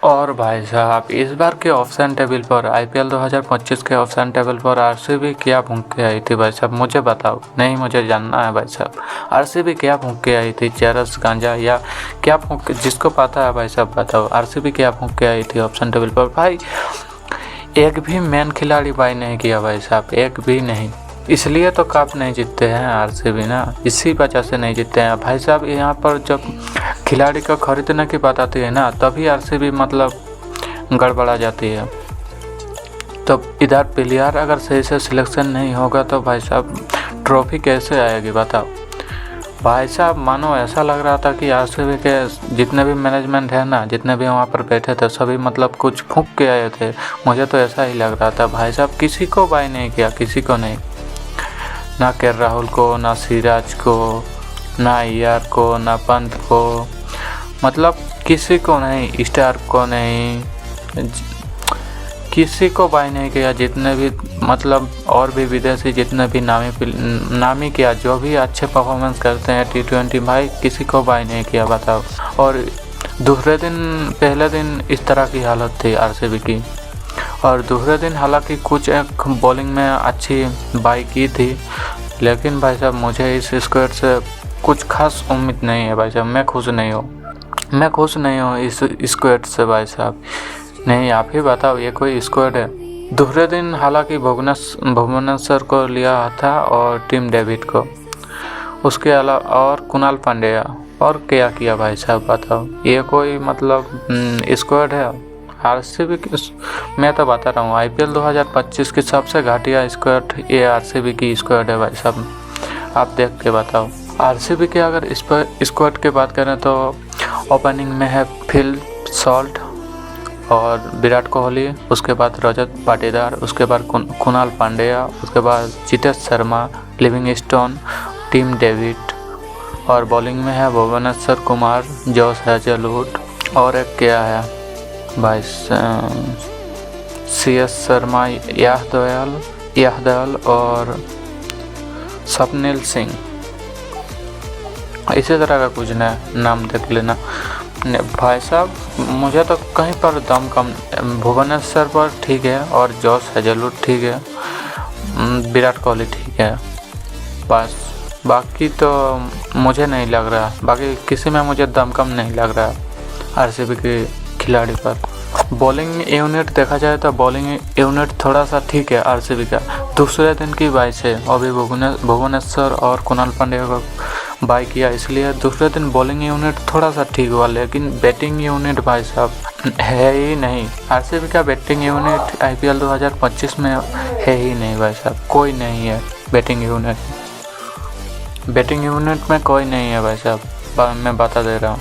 और भाई साहब इस बार के ऑप्शन टेबल पर आईपीएल 2025 के ऑप्शन टेबल पर आरसीबी क्या भूंग के आई थी भाई साहब, मुझे बताओ। नहीं, मुझे जानना है भाई साहब, आरसीबी क्या भूंग के आई थी? चरस, गांजा या क्या भूंग? जिसको पता है भाई साहब बताओ, आरसीबी क्या भूंग के आई थी ऑप्शन टेबल पर? भाई एक भी मेन खिलाड़ी बाई नहीं किया भाई साहब, एक भी नहीं। इसलिए तो कप नहीं जीतते हैं आरसीबी ना, इसी वजह से नहीं जीतते हैं भाई साहब। यहाँ पर जब खिलाड़ी को खरीदने की बात आती है ना, तभी आरसीबी मतलब गड़बड़ा जाती है। तो इधर प्लेयर अगर सही से सिलेक्शन नहीं होगा तो भाई साहब ट्रॉफी कैसे आएगी बताओ। भाई साहब मानो ऐसा लग रहा था कि आरसीबी के जितने भी मैनेजमेंट है ना, जितने भी वहाँ पर बैठे थे, सभी मतलब कुछ फूंक के आए थे। मुझे तो ऐसा ही लग रहा था भाई साहब, किसी को बाय नहीं किया, किसी को नहीं, ना के राहुल को, ना सिराज को, ना अय्यर को, ना पंत को, मतलब किसी को नहीं, स्टार को नहीं, किसी को बाय नहीं किया। जितने भी मतलब और भी विदेशी जितने भी नामी किया, जो भी अच्छे परफॉर्मेंस करते हैं T20, भाई किसी को बाय नहीं किया बताओ। और दूसरे दिन, पहले दिन इस तरह की हालत थी आरसीबी की, और दूसरे दिन हालांकि कुछ एक बॉलिंग में अच्छी बाई की थी, लेकिन भाई साहब मुझे इस स्क्वाड से कुछ खास उम्मीद नहीं है भाई साहब। मैं खुश नहीं हूँ इस स्क्वाड से भाई साहब। नहीं, आप ही बताओ, ये कोई स्क्वाड है? दूसरे दिन हालांकि भुवनेश्वर को लिया था और टीम डेविड को, उसके अलावा और कुणाल पांड्या, और क्या किया भाई साहब बताओ। ये कोई मतलब स्क्वाड है आरसीबी की? मैं तो बता रहा हूँ, आईपीएल 2025 की सबसे घटिया स्क्वाड ये आरसीबी की स्क्वाड है भाई साहब। आप देख के बताओ। आरसीबी के अगर इस पर स्क्वाड की बात करें तो ओपनिंग में है फिल सॉल्ट और विराट कोहली, उसके बाद रजत पाटीदार, उसके बाद कुणाल पांड्या, उसके बाद Cheteshwar Sharma, Livingstone, team David, और बॉलिंग में है भुवनेश्वर कुमार, जॉस हेजलवुड, और एक क्या है भाई CS शर्मा, याहदयाल और स्वप्निल सिंह, इसी तरह का कुछ नाम देख लेना भाई साहब। मुझे तो कहीं पर दम कम, भुवनेश्वर पर ठीक है, और जॉस हेजलवुड ठीक है, विराट कोहली ठीक है, बस बाकी तो मुझे नहीं लग रहा, बाकी किसी में मुझे दम कम नहीं लग रहा आरसीबी के खिलाड़ी पर। बॉलिंग यूनिट देखा जाए तो बॉलिंग यूनिट थोड़ा सा ठीक है आरसीबी का। दूसरे दिन की बाई से अभी भुवनेश्वर और कुणाल पांड्या को बाई किया, इसलिए दूसरे दिन बॉलिंग यूनिट थोड़ा सा ठीक हुआ, लेकिन बैटिंग यूनिट भाई साहब है ही नहीं। आरसीबी का बैटिंग यूनिट आईपीएल 2025 में है ही नहीं भाई साहब, कोई नहीं है बैटिंग यूनिट में कोई नहीं है भाई साहब, मैं बता दे रहा हूँ।